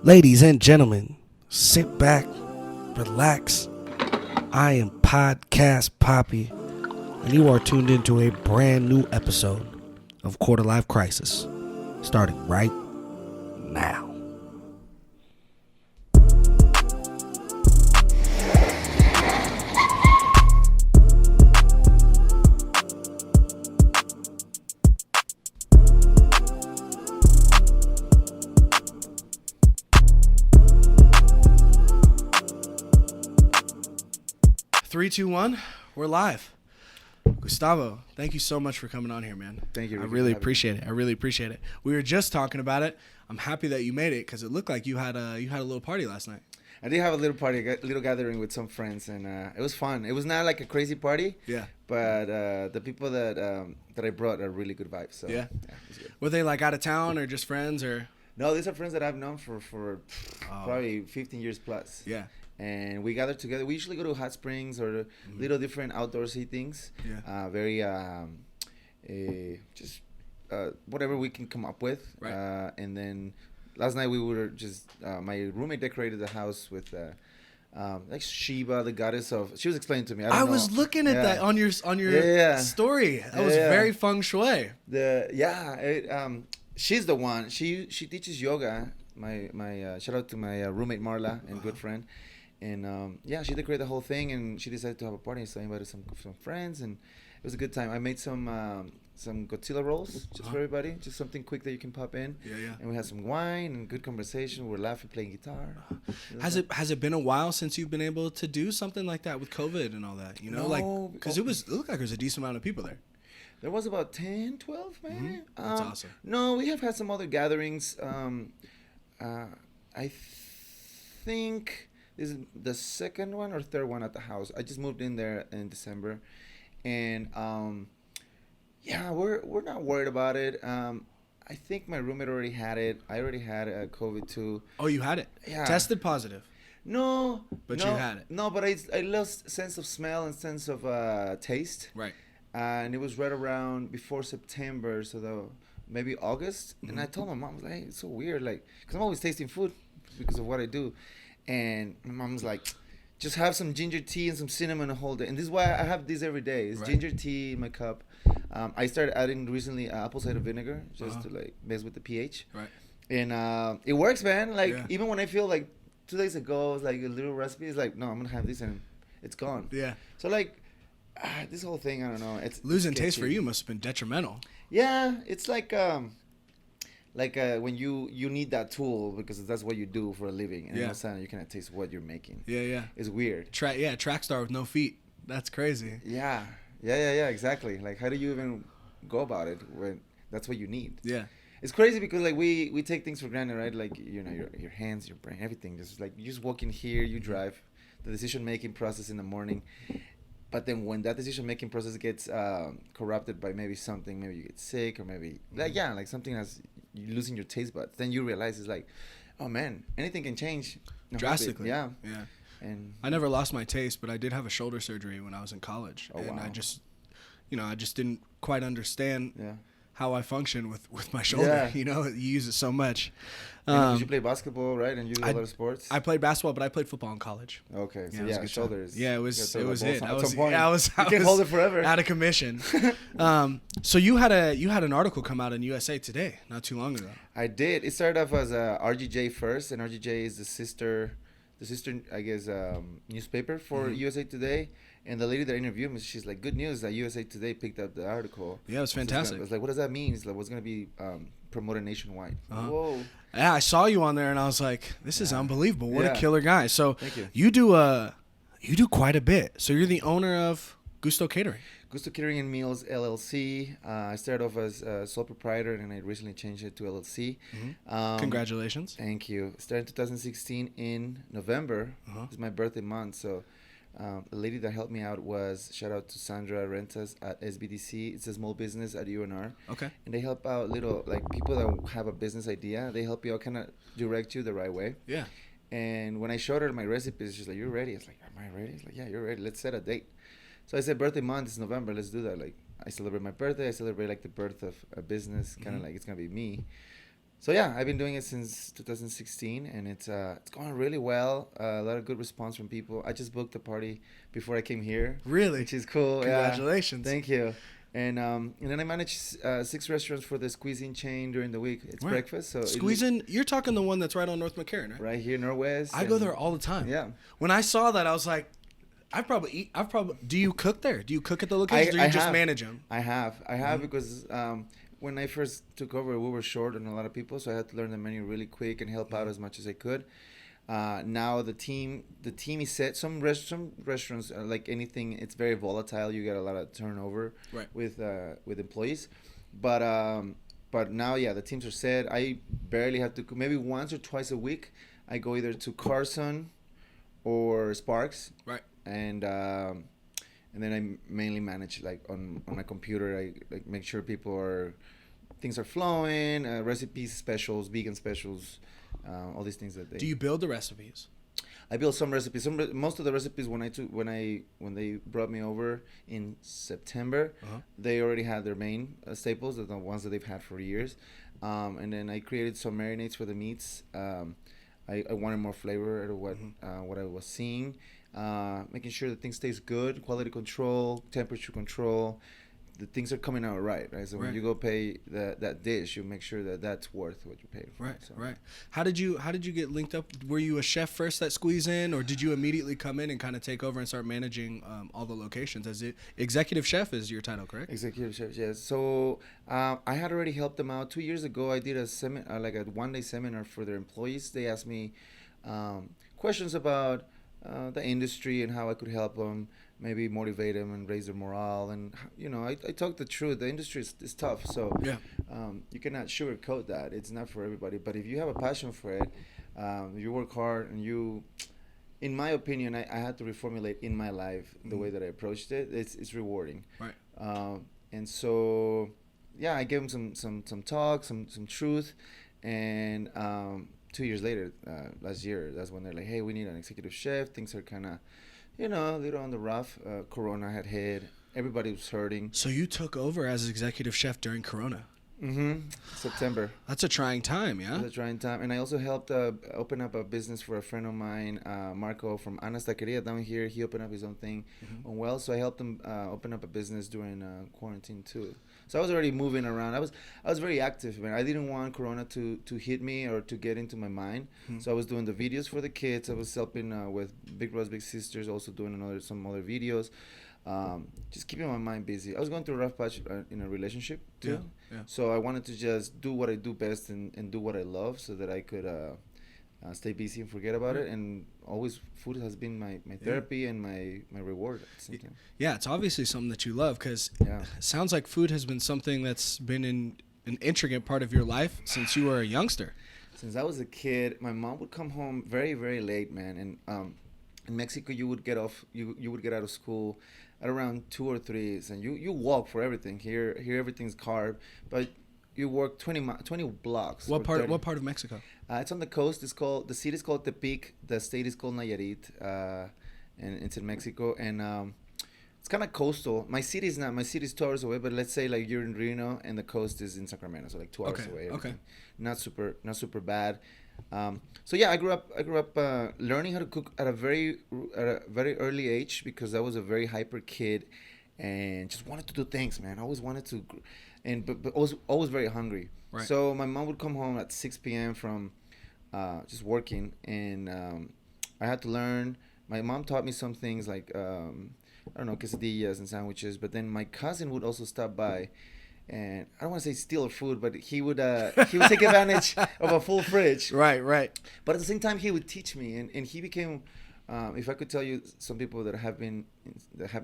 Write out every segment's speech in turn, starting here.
Ladies and gentlemen, sit back, relax. I am Podcast Papi, and you are tuned into a brand new episode of Quarter Life Crisis, starting right now. Three, two, one. We're live. Gustavo, thank you so much for coming on here, man. Thank you. I really appreciate it. I really appreciate it. We were just talking about it. I'm happy that you made it because it looked like you had a little party last night. I did have a little party, a little gathering with some friends, and it was fun. It was not like a crazy party. Yeah. But the people that I brought are really good vibes. So Yeah. it was good. Were they like out of town or just friends or? No, these are friends that I've known for probably 15 years plus. Yeah. And we gather together. We usually go to hot springs or little different outdoorsy things. Yeah. Very just whatever we can come up with. Right. And then last night we were just my roommate decorated the house with like Shiva, the goddess of. She was explaining to me. I was looking at that on your story. That was very feng shui. She's the one. She teaches yoga. My shout out to my roommate Marla and good friend. And she decorated the whole thing, and she decided to have a party. So I invited some friends, and it was a good time. I made some Godzilla rolls just for everybody, just something quick that you can pop in. Yeah. And we had some wine and good conversation. We're laughing, playing guitar. Has it been a while since you've been able to do something like that with COVID and all that? You know, like because it looked like there was a decent amount of people there. There was about 10, 12, maybe. Mm-hmm. That's awesome. No, we have had some other gatherings. I think this is the second one or third one at the house. I just moved in there in December, and we're not worried about it. I think my roommate already had it. I already had COVID too. Oh, you had it? Yeah. Tested positive? No. But you had it? No, but I lost sense of smell and sense of taste. Right. And it was right around before September, so maybe August. And I told my mom, I was like, hey, it's so weird, like, because I'm always tasting food because of what I do. And my mom's like, just have some ginger tea and some cinnamon a whole day. And this is why I have this every day. It's ginger tea in my cup. I started adding recently apple cider vinegar just to like mess with the pH. Right. And it works, man. Like even when I feel like 2 days ago, it was like a little recipe. It's like, no, I'm gonna have this and it's gone. Yeah. So like this whole thing, I don't know. It's losing taste for you must have been detrimental. Yeah, it's like when you need that tool because that's what you do for a living, and all of a sudden you cannot taste what you're making. Yeah. It's weird. Track star with no feet. That's crazy. Yeah, exactly. Like, how do you even go about it when that's what you need? Yeah. It's crazy because like we take things for granted, right? Like, you know, your hands, your brain, everything. Just like you just walk in here, you drive, the decision making process in the morning. But then when that decision-making process gets corrupted by maybe something, maybe you get sick or maybe, like something has, you're losing your taste buds, then you realize it's like, oh man, anything can change. Drastically. Yeah. And I never lost my taste, but I did have a shoulder surgery when I was in college. I just didn't quite understand how I function with my shoulder. Yeah. You know, you use it so much. Did you play basketball, right? And you do a lot of sports? I played basketball, but I played football in college. Okay, so shoulders. Yeah, it was it. I was you can't hold it forever. Out of commission. So you had an article come out in USA Today not too long ago. I did. It started off as RGJ first, and RGJ is the sister, I guess, newspaper for USA Today. And the lady that interviewed me, she's like, good news that USA Today picked up the article. Yeah, it was fantastic. I was like, what does that mean? It's like, what's going to be promoted nationwide? Whoa. Yeah, I saw you on there, and I was like, this is unbelievable. What a killer guy. So thank you. You do quite a bit. So you're the owner of Gusto Catering. Gusto Catering and Meals, LLC. I started off as a sole proprietor, and I recently changed it to LLC. Congratulations. Thank you. Started in 2016 in November. It's my birthday month, so... the lady that helped me out was, shout out to Sandra Rentas at SBDC. It's a small business at UNR. Okay. And they help out little, like, people that have a business idea. They help you out, kind of direct you the right way. Yeah. And when I showed her my recipes, she's like, you're ready? I was like, am I ready? It's like, yeah, you're ready. Let's set a date. So I said, birthday month is November. Let's do that. Like, I celebrate my birthday. I celebrate, like, the birth of a business. Kind of like it's going to be me. So yeah, I've been doing it since 2016, and it's going really well. A lot of good response from people. I just booked a party before I came here. Really? Which is cool. Congratulations. Yeah. Thank you. And then I manage 6 restaurants for the Squeezing chain during the week. It's breakfast. So Squeezing, you're talking the one that's right on North McCarran, right? Right here, Northwest. I go there all the time. Yeah. When I saw that, I was like, do you cook there? Do you cook at the location, or you just manage them? I have because when I first took over, we were short on a lot of people, so I had to learn the menu really quick and help out as much as I could. Now the team is set. Some restaurants are like anything. It's very volatile. You get a lot of turnover with employees, but now the teams are set. I barely have to. Maybe once or twice a week, I go either to Carson or Sparks. Right. And then I mainly manage like on my computer. I like make sure things are flowing, recipes, specials, vegan specials, all these things that they. Do you build the recipes? I build some recipes. Most of the recipes when they brought me over in September, they already had their main staples, the ones that they've had for years, and then I created some marinades for the meats. I wanted more flavor out of what I was seeing. Making sure that things taste good, quality control, temperature control, the things are coming out right? So when you go pay that dish, you make sure that that's worth what you paid for. Right. How did you get linked up? Were you a chef first at Squeeze In, or did you immediately come in and kind of take over and start managing all the locations? Executive chef is your title, correct? Executive chef, yes. So I had already helped them out 2 years ago. I did a one-day seminar for their employees. They asked me questions about the industry and how I could help them, maybe motivate them and raise their morale. And I talk the truth. The industry is tough, so you cannot sugarcoat that. It's not for everybody. But if you have a passion for it, you work hard, and in my opinion, I had to reformulate in my life the way that I approached it. It's rewarding. Right. And so I gave them some talk, some truth, and 2 years later, last year, that's when they're like, hey, we need an executive chef. Things are kind of, a little on the rough. Corona had hit. Everybody was hurting. So you took over as executive chef during Corona? Mm-hmm. September. That's a trying time, yeah? That's a trying time. And I also helped open up a business for a friend of mine, Marco from Ana's Taqueria down here. He opened up his own thing on Wells. So I helped him open up a business during quarantine too. So I was already moving around. I was very active, man. I didn't want Corona to hit me or to get into my mind. So I was doing the videos for the kids. I was helping with Big Brothers Big Sisters, also doing some other videos. Just keeping my mind busy. I was going through a rough patch in a relationship too. Yeah. So I wanted to just do what I do best and do what I love, so that I could stay busy and forget about it. And always food has been my therapy and my reward at the same time. Yeah, it's obviously something that you love, because it sounds like food has been something that's been an intricate part of your life since you were a youngster. Since I was a kid, my mom would come home very, very late, man. And in Mexico, you would get out of school at around 2 or 3, and you walk for everything. Here everything's carb, but you work 20 blocks. What part of Mexico? It's on the coast. The city is called Tepic. The state is called Nayarit, and it's in Mexico. And it's kind of coastal. My city is 2 hours away, but let's say like you're in Reno and the coast is in Sacramento, so like 2 hours away. Everything. Not super bad. So yeah, I grew up learning how to cook at a very early age, because I was a very hyper kid and just wanted to do things, man. I always wanted to, but always very hungry. Right. So my mom would come home at 6 p.m. from just working, and I had to learn. My mom taught me some things like quesadillas and sandwiches, but then my cousin would also stop by. And I don't want to say steal food, but he would take advantage of a full fridge. Right. But at the same time, he would teach me, and he became. If I could tell you some people that have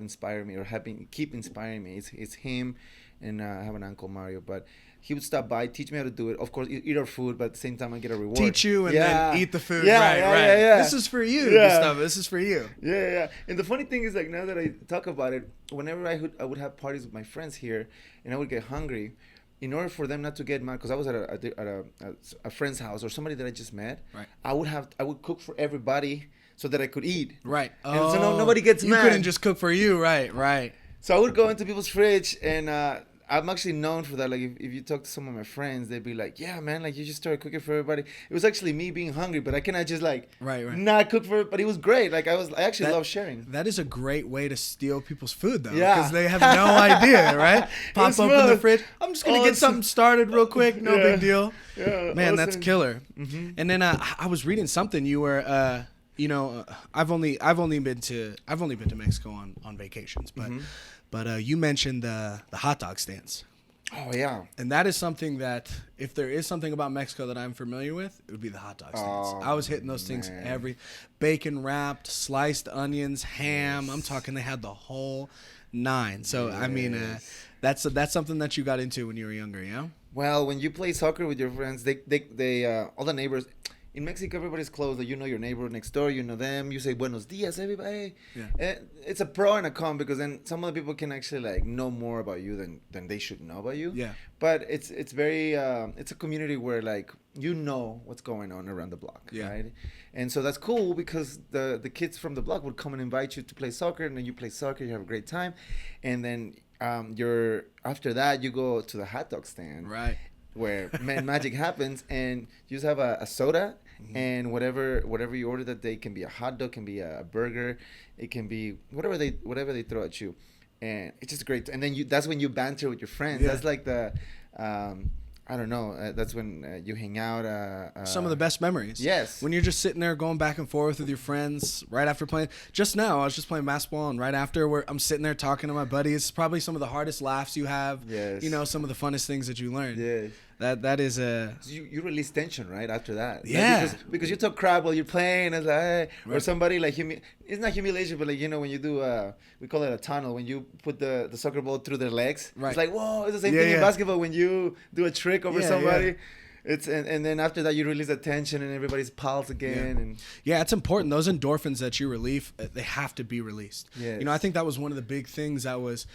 inspired me or keep inspiring me, it's him, and I have an uncle Mario. But he would stop by, teach me how to do it. Of course, eat our food, but at the same time, I get a reward. Teach you and then eat the food. Yeah, right. Yeah. This is for you, Gustavo. This is for you. Yeah. And the funny thing is, like, now that I talk about it, whenever I would have parties with my friends here, and I would get hungry, in order for them not to get mad, because I was at a friend's house or somebody that I just met, right. I would cook for everybody so that I could eat. Right. And so nobody gets mad. You couldn't just cook for you. Right. So I would go into people's fridge, and I'm actually known for that. Like, if you talk to some of my friends, they'd be like, "Yeah, man, like you just started cooking for everybody." It was actually me being hungry, but I cannot just like not cook for. But it was great. Like I actually love sharing. That is a great way to steal people's food, though, because they have no idea, right? Pop open the fridge. I'm just gonna get something started real quick. No big deal. Yeah, man, that's killer. Mm-hmm. And then I was reading something. You were, I've only been to Mexico on vacations, but. Mm-hmm. But you mentioned the hot dog stands. Oh, yeah. And that is something that, if there is something about Mexico that I'm familiar with, it would be the hot dog stands. I was hitting those things bacon wrapped, sliced onions, ham. Yes. I'm talking they had the whole 9. So, I mean, that's something that you got into when you were younger, yeah? Well, when you play soccer with your friends, they all the neighbors... In Mexico, everybody's close. Like, you know your neighbor next door. You know them. You say buenos dias, everybody. Yeah. It's a pro and a con because then some of the people can actually like know more about you than they should know about you. Yeah. But it's very it's a community where like you know what's going on around the block. Yeah. Right. And so that's cool because the kids from the block would come and invite you to play soccer, and then you play soccer. You have a great time, and then after that you go to the hot dog stand. Right. Where magic happens, and you just have a soda, mm-hmm. and whatever you order that day can be a hot dog, can be a burger, it can be whatever they throw at you, and it's just great. And then that's when you banter with your friends. Yeah. That's like the I don't know. That's when you hang out. Some of the best memories. Yes. When you're just sitting there going back and forth with your friends right after playing. Just now, I was just playing basketball, and right after, I'm sitting there talking to my buddies. It's probably some of the hardest laughs you have. Yes. You know, some of the funnest things that you learn. Yes. That is a... So you release tension, right, after that. Yeah. Like because you talk crap while you're playing. It's like, hey. Right. Or somebody like... It's not humiliation, but like, you know, when you do... we call it a tunnel. When you put the soccer ball through their legs. Right. It's like, whoa. It's the same thing in basketball when you do a trick over somebody. Yeah. It's and then after that you release the tension and everybody's pals again. Yeah, it's important. Those endorphins that you relieve, they have to be released. Yes. You know, I think that was one of the big things that was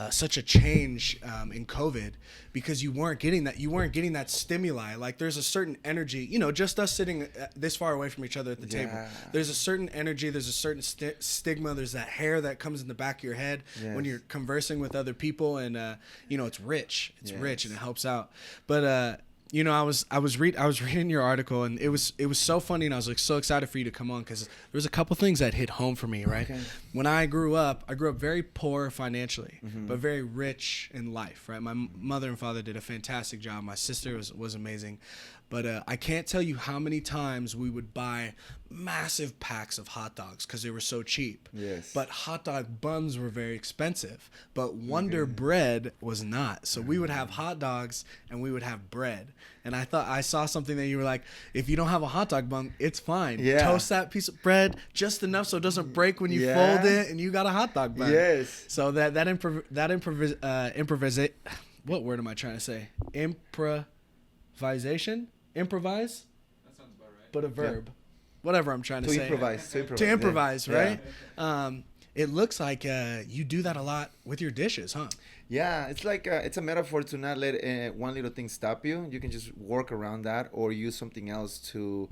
such a change in COVID, because you weren't getting that stimuli. Like, there's a certain energy, you know, just us sitting this far away from each other at the table. There's a certain energy, there's a certain stigma, there's that hair that comes in the back of your head when you're conversing with other people, and you know, it's rich. It's rich, and it helps out. But you know, I was reading your article, and it was so funny, and I was like so excited for you to come on, because there was a couple things that hit home for me, right? Okay. When I grew up very poor financially, but very rich in life, right? My mother and father did a fantastic job. My sister was amazing. But I can't tell you how many times we would buy massive packs of hot dogs because they were so cheap. Yes. But hot dog buns were very expensive. But Wonder Bread was not. So we would have hot dogs and we would have bread. And I saw something that you were like, if you don't have a hot dog bun, it's fine. Yeah. Toast that piece of bread just enough so it doesn't break when you fold it, and you got a hot dog bun. Yes. So what word am I trying to say? Improvisation? Improvise? That sounds about right. But a verb. Whatever I'm trying to say. To improvise, right? Yeah. It looks like you do that a lot with your dishes, huh? Yeah, it's like it's a metaphor to not let one little thing stop you. You can just work around that or use something else to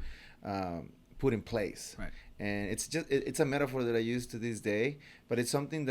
put in place. Right. And it's a metaphor that I use to this day, but it's something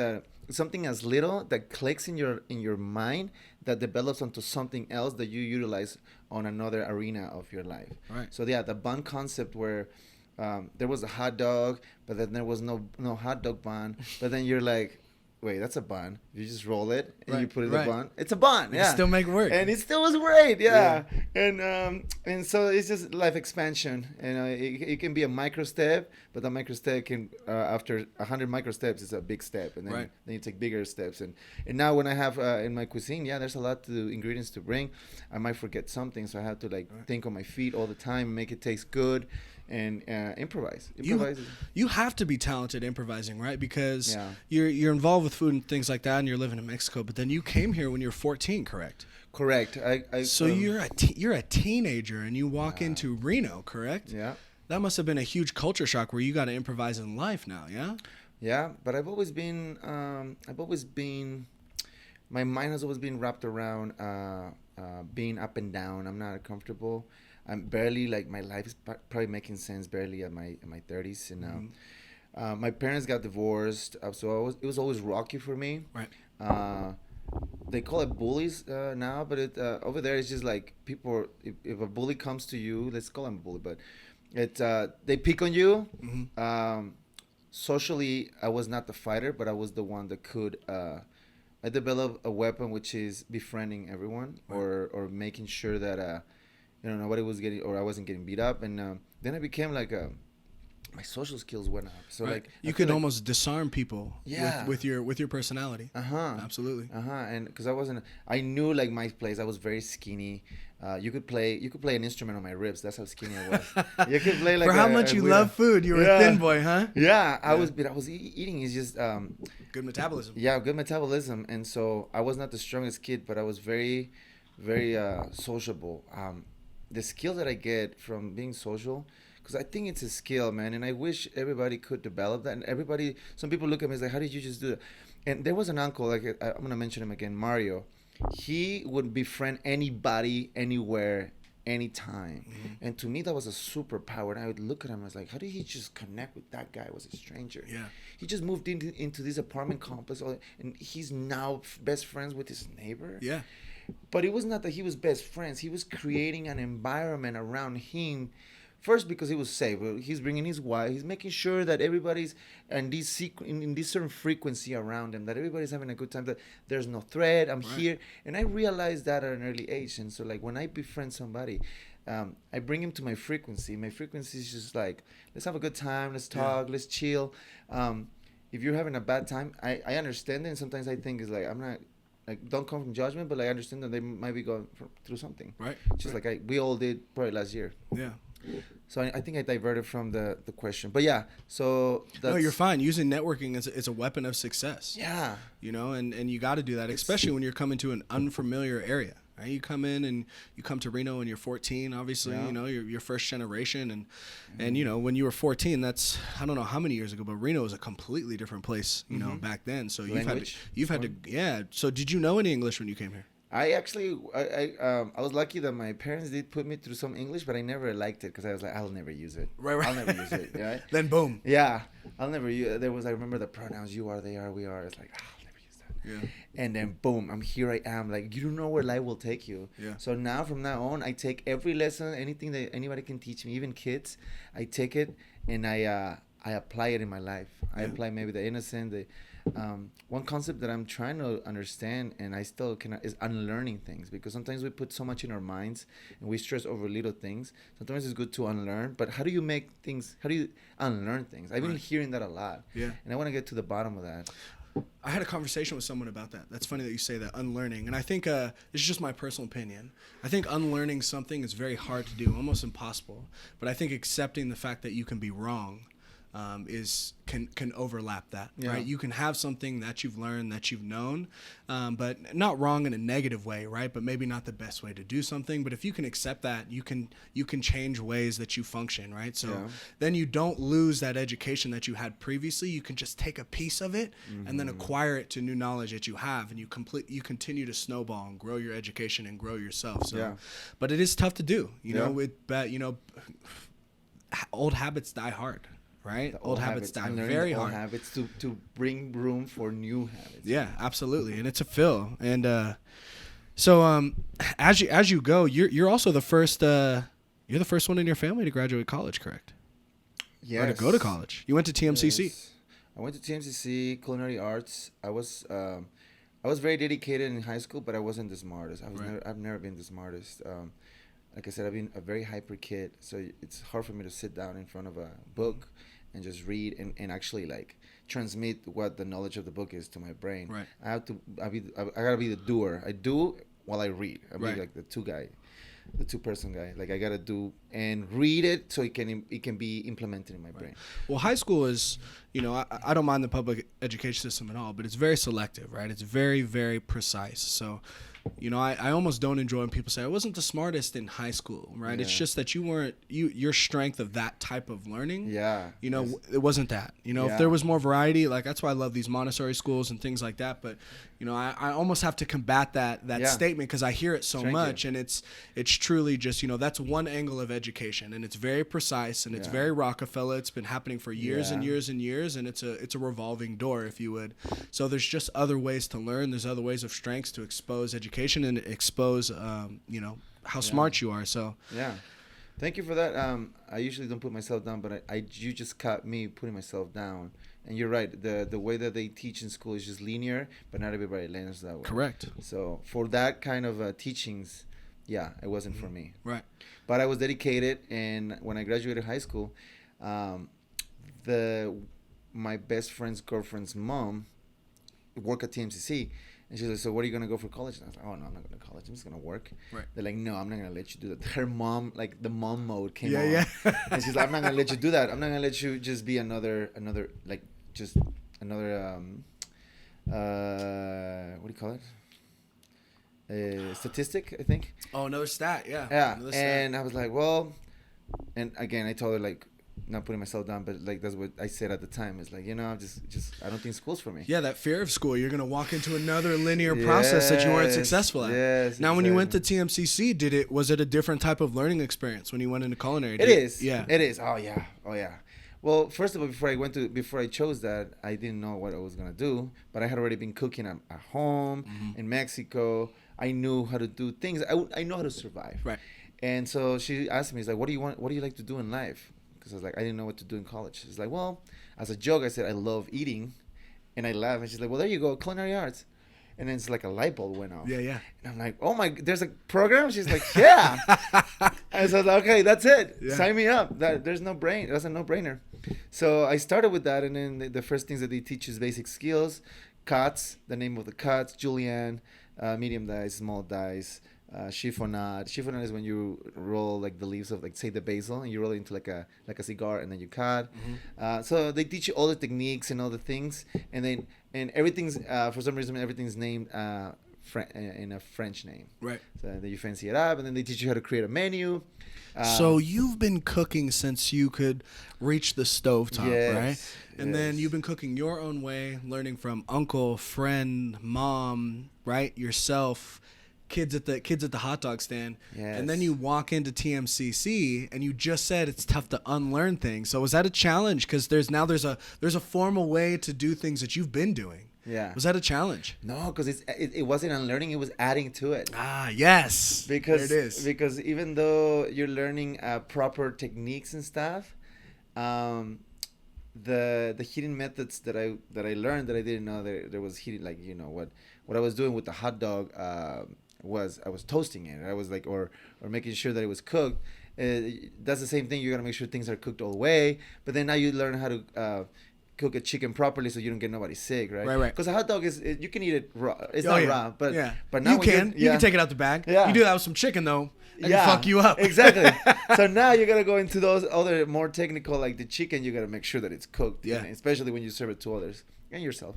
as little that clicks in your mind that develops onto something else that you utilize on another arena of your life. Right. So yeah, the bun concept where there was a hot dog, but then there was no hot dog bun, but then you're like, wait, that's a bun. You just roll it and you put it in the bun. It's a bun. Yeah. It still make it work. And it still was great. Yeah. And so it's just life expansion. And it can be a micro step, but the micro step can after 100 micro steps is a big step, and then you take bigger steps. And now when I have in my cuisine, there's a lot of ingredients to bring. I might forget something, so I have to think on my feet all the time, make it taste good. And improvise. You have to be talented improvising, right? Because you're involved with food and things like that, and you're living in Mexico. But then you came here when you were 14, correct? Correct. So you're a teenager, and you walk into Reno, correct? Yeah. That must have been a huge culture shock where you got to improvise in life now, yeah? Yeah, but I've always been. My mind has always been wrapped around being up and down. I'm not comfortable. I'm barely, my life is probably making sense barely at my 30s, and my parents got divorced, so it was always rocky for me. Right. they call it bullies now, but it over there it's just like people. If a bully comes to you, let's call him a bully, but they pick on you. Socially, I was not the fighter, but I was the one that could. I developed a weapon which is befriending everyone, or making sure that nobody was getting, or I wasn't getting beat up, and then I became like my social skills went up. So like you could almost disarm people with your personality. Absolutely. And because I knew like my place. I was very skinny. You could play an instrument on my ribs. That's how skinny I was. You could play like for how much you love food. You were a thin boy, huh? Yeah, I was eating. It's just good metabolism. Yeah, good metabolism. And so I was not the strongest kid, but I was very, very sociable. The skill that I get from being social, because I think it's a skill, man, and I wish everybody could develop that. And some people look at me and say, "How did you just do that?" And there was an uncle, like I'm gonna mention him again, Mario. He would befriend anybody, anywhere, anytime. And to me, that was a superpower. And I would look at him, I was like, "How did he just connect with that guy? Who was a stranger?" Yeah. He just moved into this apartment complex, and he's now best friends with his neighbor. Yeah. But it was not that he was best friends. He was creating an environment around him. First, because he was safe. He's bringing his wife. He's making sure that everybody's in this certain frequency around him, that everybody's having a good time, that there's no threat. I'm here. And I realized that at an early age. And so, like, when I befriend somebody, I bring him to my frequency. My frequency is just like, let's have a good time. Let's talk. Let's chill. If you're having a bad time, I understand it. And sometimes I think it's like, I'm not... Like, don't come from judgment, but I understand that they might be going through something. Right. Just like we all did probably last year. Yeah. So I think I diverted from the question. But yeah, so... No, you're fine. Using networking is a weapon of success. Yeah. And you got to do that, especially when you're coming to an unfamiliar area. Right? You come in and you come to Reno and you're 14, obviously, you're first generation. And when you were 14, that's, I don't know how many years ago, but Reno was a completely different place, back then. So you've had to. So did you know any English when you came here? I actually, I was lucky that my parents did put me through some English, but I never liked it because I was like, I'll never use it. Right. I'll never use it. Right? Then boom. Yeah. I'll never use it. I remember the pronouns, you are, they are, we are. It's like, I'll never use that. Yeah. And then boom, here I am. Like, you don't know where life will take you. Yeah. So now, from now on, I take every lesson, anything that anybody can teach me, even kids, I take it and I apply it in my life. I apply maybe the innocent, one concept that I'm trying to understand, and I still cannot, is unlearning things, because sometimes we put so much in our minds and we stress over little things. Sometimes it's good to unlearn, but how do you unlearn things? I've been hearing that a lot. Yeah. And I want to get to the bottom of that. I had a conversation with someone about that. That's funny that you say that, unlearning. And I think it's just my personal opinion. I think unlearning something is very hard to do, almost impossible. But I think accepting the fact that you can be wrong can overlap that, right? You can have something that you've learned, that you've known, but not wrong in a negative way, right? But maybe not the best way to do something. But if you can accept that, you can change ways that you function, right? So then you don't lose that education that you had previously. You can just take a piece of it and then acquire it to new knowledge that you have, and you continue to snowball and grow your education and grow yourself. So, but it is tough to do, old habits die hard. Right? Old habits die very hard. Old habits to bring room for new habits. Yeah, absolutely. And it's a fill. And so as you go, you're also the first one in your family to graduate college, correct? Yes. Or to go to college. You went to TMCC. Yes. I went to TMCC, culinary arts. I was very dedicated in high school, but I wasn't the smartest. I've never been the smartest. Like I said, I've been a very hyper kid, so it's hard for me to sit down in front of a book and just read and actually like transmit what the knowledge of the book is to my brain. Right. I gotta be the doer. I do while I read. I be like the two-person guy. Like, I gotta do and read it so it can be implemented in my brain. Well, high school is, I don't mind the public education system at all, but it's very selective, right? It's very, very precise. So You know, I almost don't enjoy when people say I wasn't the smartest in high school, right? It's just that you weren't your strength of that type of learning. Yeah. You know, it wasn't that. You know, if there was more variety, like that's why I love these Montessori schools and things like that. But you know, I almost have to combat that statement because I hear it so much, and it's truly just, you know, that's one angle of education, and it's very precise and it's very Rockefeller. It's been happening for years and years and years, and it's a revolving door, if you would. So there's just other ways to learn. There's other ways of strengths to expose education and expose, you know, how smart you are. So thank you for that. I usually don't put myself down, but you just caught me putting myself down. And you're right. The way that they teach in school is just linear, but not everybody learns that way. Correct. So for that kind of teachings, it wasn't for me. Right. But I was dedicated, and when I graduated high school, my best friend's girlfriend's mom worked at TMCC. And she's like, so what are you going to go for college? And I was like, oh, no, I'm not going to college. I'm just going to work. Right. They're like, no, I'm not going to let you do that. Her mom, like the mom mode came on. Yeah. And she's like, I'm not going to let you do that. I'm not going to let you just be another, like, just another, what do you call it? Statistic, I think. Oh, another stat, yeah. Yeah. And I was like, well, and again, I told her, like, not putting myself down, but like that's what I said at the time. It's like, you know, I'm just I don't think school's for me. Yeah, that fear of school. You're gonna walk into another linear process that you weren't successful at. Yes. Now, when you went to TMCC, was it a different type of learning experience when you went into culinary? It is. Yeah. It is. Oh yeah. Well, first of all, before I chose that, I didn't know what I was gonna do, but I had already been cooking at home in Mexico. I knew how to do things. I know how to survive. Right. And so she asked me, "Is like, what do you want? What do you like to do in life?" Because I was like, I didn't know what to do in college. She's like, well, as a joke, I said, I love eating. And I laughed. And she's like, well, there you go, culinary arts. And then it's like a light bulb went off. Yeah, yeah. And I'm like, oh my, there's a program? She's like, yeah. I said, okay, that's it. Yeah. Sign me up. That's a no-brainer. So I started with that. And then the first things that they teach is basic skills, cuts, the name of the cuts, julienne, medium dice, small dice, chiffonade. Chiffonade is when you roll like the leaves of, like, say, the basil, and you roll it into like a cigar, and then you cut. So they teach you all the techniques and all the things, and everything's for some reason everything's named in a French name. Right. So then you fancy it up, and then they teach you how to create a menu. So you've been cooking since you could reach the stovetop, right? And then you've been cooking your own way, learning from uncle, friend, mom, right? Yourself. Kids at the hot dog stand, and then you walk into TMCC, and you just said it's tough to unlearn things. So was that a challenge? Because there's a formal way to do things that you've been doing. Yeah. Was that a challenge? No, because it wasn't unlearning; it was adding to it. Ah, yes. Because there it is. Because even though you're learning proper techniques and stuff, the hidden methods that I learned that I didn't know there was hidden, like, you know, what I was doing with the hot dog. I was toasting it. I was like, or making sure that it was cooked. That's the same thing. You gotta make sure things are cooked all the way. But then now you learn how to cook a chicken properly so you don't get nobody sick, right? Right. Because a hot dog you can eat it raw. It's not raw, but now you can take it out the bag. Yeah. You do that with some chicken though. That can fuck you up. Exactly. So now you gotta go into those other more technical, like the chicken. You gotta make sure that it's cooked. Yeah. Especially when you serve it to others and yourself.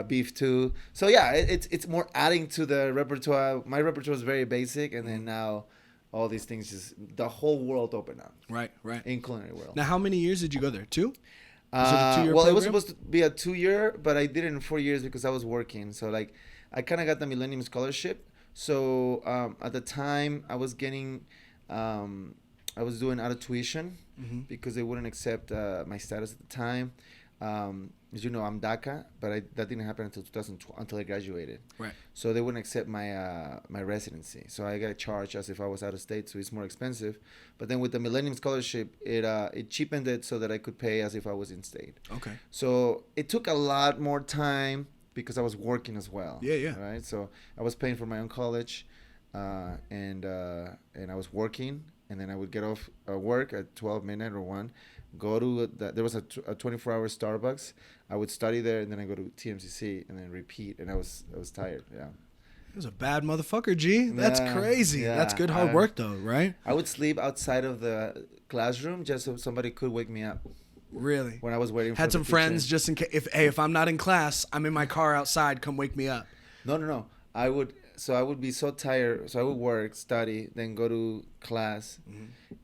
Beef too. So it's more adding to the repertoire. My repertoire is very basic, and then now all these things, just the whole world opened up. Right. In culinary world. Now, how many years did you go there? 2? Was it a 2-year program? It was supposed to be a 2-year, but I did it in 4 years because I was working. So like, I kind of got the Millennium Scholarship. So at the time, I was getting, I was doing out of tuition because they wouldn't accept my status at the time. As you know, I'm DACA, but that didn't happen until 2012, until I graduated. Right. So they wouldn't accept my my residency. So I got charged as if I was out of state, so it's more expensive. But then with the Millennium Scholarship, it cheapened it so that I could pay as if I was in state. Okay. So it took a lot more time because I was working as well. Yeah. Right. So I was paying for my own college, and I was working, and then I would get off work at 12 midnight or 1. Go to there was a 24-hour Starbucks. I would study there, and then I go to TMCC, and then repeat. And I was tired. Yeah. It was a bad motherfucker, G. That's crazy. Yeah, that's good hard work, though, right? I would sleep outside of the classroom just so somebody could wake me up. Really? When I was waiting. Had some friends just in case. If I'm not in class, I'm in my car outside. Come wake me up. No. I would be so tired. So I would work, study, then go to class,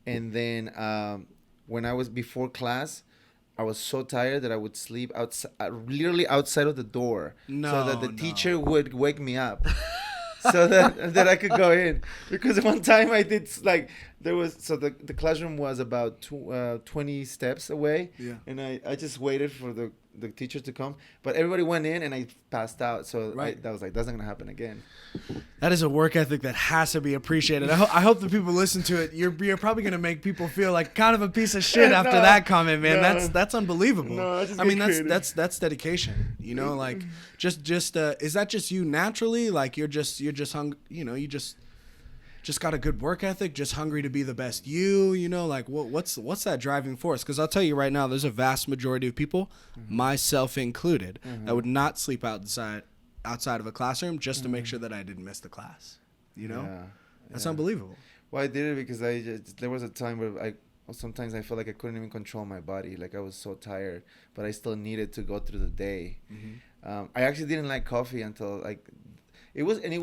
and then when I was before class, I was so tired that I would sleep outside, literally outside of the door, so that the teacher would wake me up. So that I could go in, because one time I did, like, there was, so the classroom was about 20 steps away, and I just waited for the teacher to come, but everybody went in and I passed out, so that was like, that's not gonna happen again. That is a work ethic that has to be appreciated. I hope the people listen to it. You're probably gonna make people feel like kind of a piece of shit after that comment, man. That's unbelievable. I mean, that's dedication. You know, like just is that just you naturally? Like you're just you just got a good work ethic, just hungry to be the best you know, like what's that driving force? Because I'll tell you right now, there's a vast majority of people, myself included, that would not sleep outside of a classroom just to make sure that I didn't miss the class. You know, that's unbelievable. Well, I did it because there was a time where sometimes I felt like I couldn't even control my body, like I was so tired, but I still needed to go through the day. I actually didn't like coffee until like it was like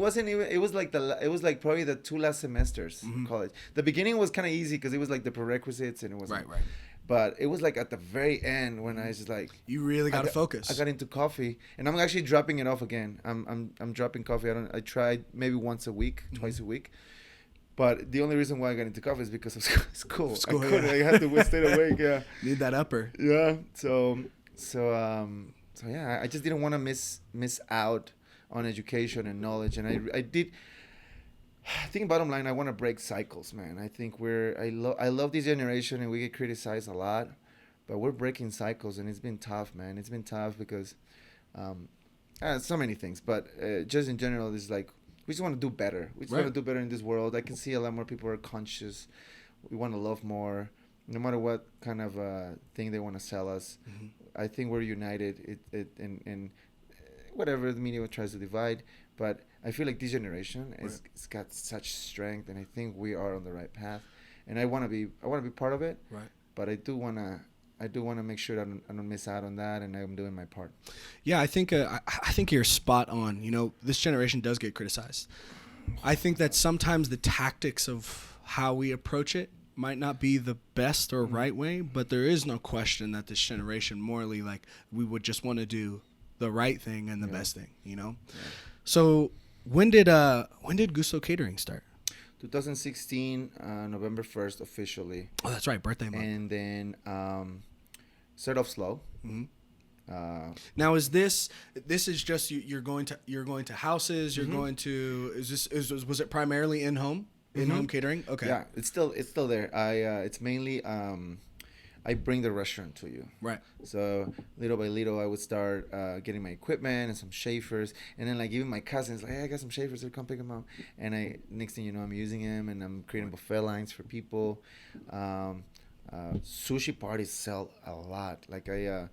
probably the 2 last semesters in college. The beginning was kind of easy because it was like the prerequisites, and it was right. But it was like at the very end when I was just like, you really got to focus. I got into coffee, and I'm actually dropping it off again. I'm dropping coffee. I tried maybe once a week, twice a week. But the only reason why I got into coffee is because of school. I had to stay awake. Yeah. Need that upper. Yeah. So yeah, I just didn't want to miss out on education and knowledge, and I did. I think bottom line, I want to break cycles, man. I think I love this generation, and we get criticized a lot, but we're breaking cycles, and it's been tough, man. It's been tough because so many things, but just in general, it's like we just want to do better. We just want to do better in this world. I can see a lot more people are conscious. We want to love more, no matter what kind of thing they want to sell us. I think we're united. And whatever the media tries to divide, but I feel like this generation it's got such strength, and I think we are on the right path, and I want to be part of it. Right. But I do want to make sure that I don't miss out on that, and I'm doing my part. Yeah, I think you're spot on. You know, this generation does get criticized. I think that sometimes the tactics of how we approach it might not be the best or right way, but there is no question that this generation morally, like, we would just want to do the right thing and the best thing, you know? Yeah. So when did Gusto Catering start? 2016, November 1st, officially. Oh, that's right, birthday month. And then started off slow. Now is this is just you're going to houses, you're going to was it primarily in-home catering? Okay. Yeah, it's still there. It's mainly I bring the restaurant to you. Right. So little by little, I would start getting my equipment and some chafers, and then like even my cousins, like, hey, I got some chafers, so come pick them up. And next thing you know, I'm using them, and I'm creating buffet lines for people. Sushi parties sell a lot. Like I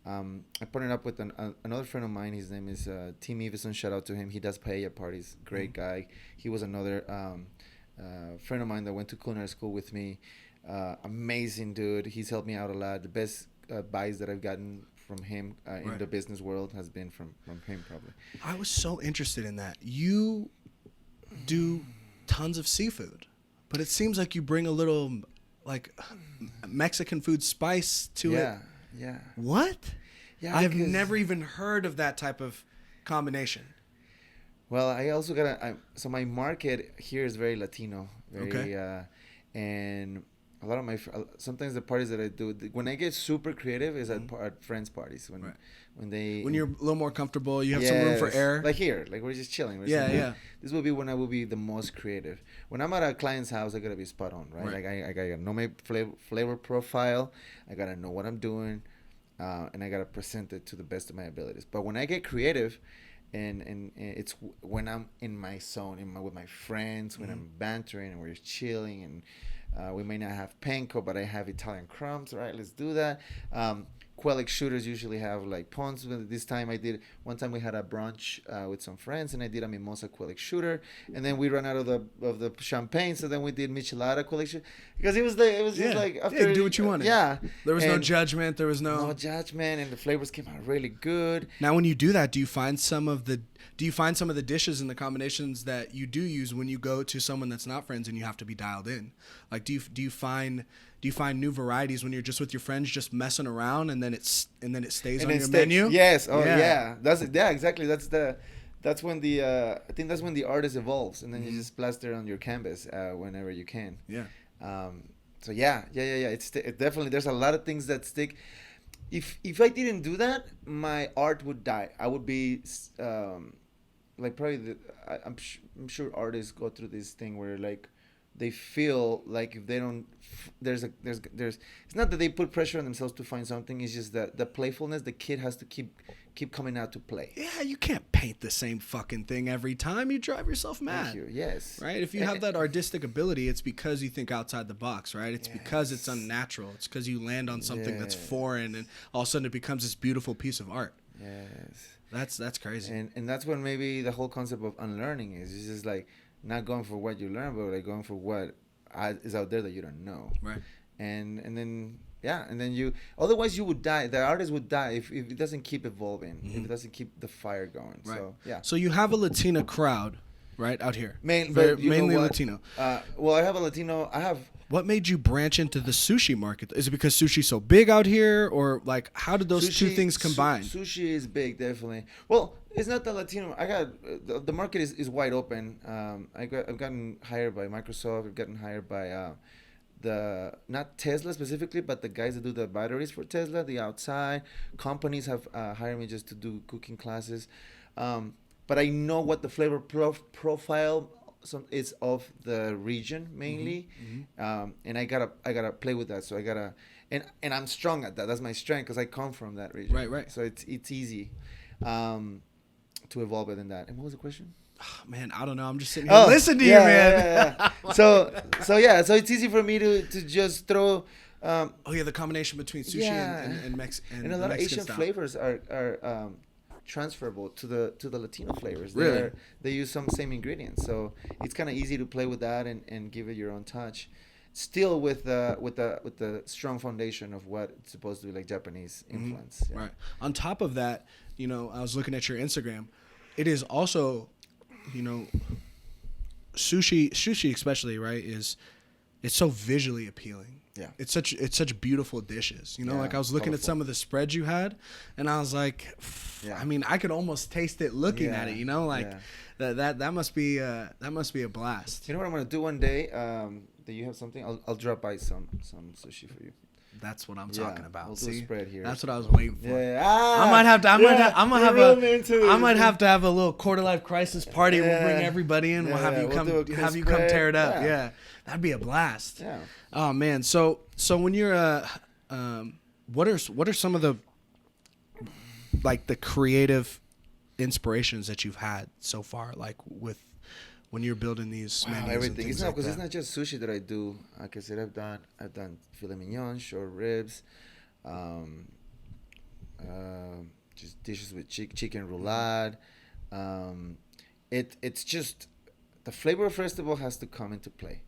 partnered up with another friend of mine. His name is Tim Iveson. Shout out to him. He does paella parties. Great guy. He was another friend of mine that went to culinary school with me. Amazing dude. He's helped me out a lot. The best buys that I've gotten from him in the business world has been from him, probably. I was so interested in that. You do tons of seafood, but it seems like you bring a little like Mexican food spice to it. Yeah. What? Yeah, I've never even heard of that type of combination. Well, I also so my market here is very Latino, and a lot of sometimes the parties that I do, when I get super creative is at friends' parties when you're a little more comfortable, you have some room for air. Like here, like we're just chilling. This will be when I will be the most creative. When I'm at a client's house, I gotta be spot on, right? Like I gotta know my flavor profile. I gotta know what I'm doing, and I gotta present it to the best of my abilities. But when I get creative, and it's when I'm in my zone, with my friends, when I'm bantering and we're just chilling, and we may not have panko, but I have Italian crumbs, right? Let's do that. Quelic shooters usually have like ponds. This time one time we had a brunch with some friends, and I did a mimosa Quelic shooter, and then we ran out of the champagne, so then we did michelada Quelic shooter, because it was just like after do what you wanted. Yeah, there was no judgment. There was no judgment, and the flavors came out really good. Now, when you do that, do you find some of the dishes and the combinations that you do use when you go to someone that's not friends and you have to be dialed in? Like, do you find new varieties when you're just with your friends, just messing around, and then it stays on your menu? Yes. Oh yeah. That's it. Yeah, exactly. That's when the I think that's when the artist evolves, and then you just plaster on your canvas whenever you can. Yeah. So yeah. It definitely, there's a lot of things that stick. If I didn't do that, my art would die. I would be like probably I'm sure artists go through this thing where like they feel like if they don't, there's it's not that they put pressure on themselves to find something. It's just that the playfulness, the kid has to keep coming out to play. Yeah, you can't paint the same fucking thing every time. You drive yourself mad. Thank you. Yes. Right? If you have that artistic ability, it's because you think outside the box, right? It's because it's unnatural. It's because you land on something that's foreign, and all of a sudden it becomes this beautiful piece of art. Yes. That's crazy. And that's when maybe the whole concept of unlearning is. It's just like not going for what you learn, but like going for what is out there that you don't know. Right. And then you, otherwise you would die. The artist would die if it doesn't keep evolving, if it doesn't keep the fire going. Right. So yeah. So you have a Latina crowd, right, out here. Mainly Latino. Well, I have a Latino. What made you branch into the sushi market? Is it because sushi's so big out here, or like how did those two things combine? Sushi is big, definitely. Well, it's not the Latino. I got the market is wide open. I've gotten hired by Microsoft. I've gotten hired by not Tesla specifically, but the guys that do the batteries for Tesla. The outside companies have hired me just to do cooking classes. But I know what the flavor profile is of the region mainly, and I gotta play with that. So I gotta, and I'm strong at that. That's my strength because I come from that region. Right. So it's easy to evolve within that. And what was the question? Oh, man, I don't know. I'm just sitting here listening to you, man. Yeah. So it's easy for me to just throw. The combination between sushi and and a lot of Asian flavors are transferable to the Latino flavors. Really? They use some same ingredients, so it's kind of easy to play with that and give it your own touch. Still with the strong foundation of what it's supposed to be like Japanese influence. Yeah. Right. On top of that, I was looking at your Instagram. It is also, sushi especially, right? It's so visually appealing. Yeah. It's such beautiful dishes. Like I was looking at some of the spreads you had, and I was like, I mean, I could almost taste it looking at it. That must be a blast. You know what I'm gonna do one day? Do you have something? I'll drop by some sushi for you. That's what I'm talking about. We'll do a spread here. That's what I was waiting for. Yeah. I might have to have a little quarter life crisis party. We'll bring everybody in. We'll have you come tear it up. Yeah. That'd be a blast. Yeah. Oh man. So when you're what are some of the like the creative inspirations that you've had so far, like with when you're building these menus? Everything. It's not because it's not just sushi that I do. Like I said, I've done filet mignon, short ribs, just dishes with chicken roulade. It's just the flavor festival has to come into play,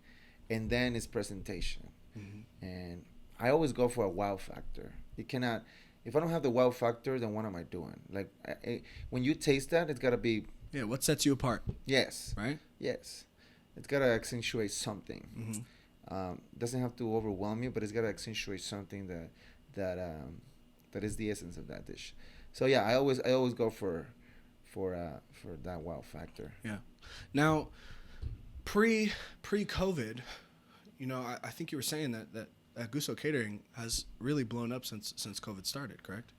and then it's presentation. And I always go for a wow factor. You cannot. If I don't have the wow factor, then what am I doing? Like when you taste that, it's gotta be. Yeah, what sets you apart? Yes. Right? Yes. It's got to accentuate something. Doesn't have to overwhelm you, but it's got to accentuate something that is the essence of that dish. So yeah, I always go for that wow factor. Yeah. Now, pre-COVID, I think you were saying that Gusto Catering has really blown up since COVID started, correct?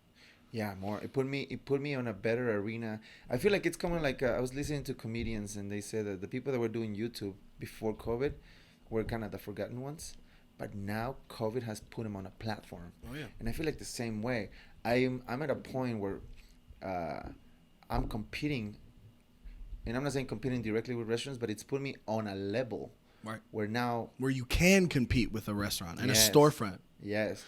Yeah, more. It put me on a better arena. I feel like it's coming like I was listening to comedians, and they said that the people that were doing YouTube before COVID were kind of the forgotten ones, but now COVID has put them on a platform. Oh yeah. And I feel like the same way. I'm at a point where I'm competing, and I'm not saying competing directly with restaurants, but it's put me on a level right where you can compete with a restaurant and a storefront. Yes.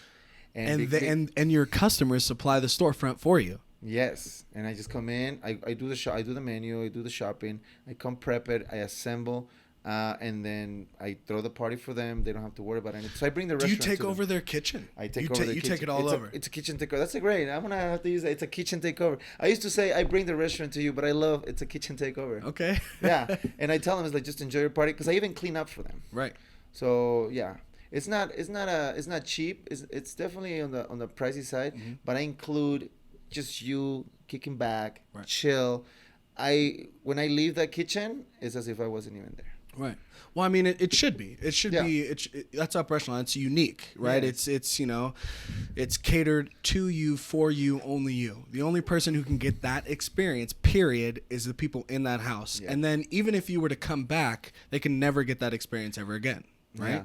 And your customers supply the storefront for you. Yes, and I just come in. I do the menu. I do the shopping. I come prep it. I assemble, and then I throw the party for them. They don't have to worry about anything. So I bring the restaurant. Do you take over their kitchen? I take over their kitchen. You take it all over. It's a kitchen takeover. That's great. I'm gonna have to use it. It's a kitchen takeover. I used to say I bring the restaurant to you, but I love it's a kitchen takeover. Okay. Yeah, and I tell them it's like just enjoy your party because I even clean up for them. Right. So yeah. It's not cheap. It's definitely on the pricey side, but I include just you kicking back, chill. When I leave that kitchen, it's as if I wasn't even there. Right. Well, I mean, it should be. It should be. That's Upper Echelon. It's unique, right? Yes. It's catered to you, for you, only you. The only person who can get that experience, period, is the people in that house. Yeah. And then even if you were to come back, they can never get that experience ever again, right? Yeah.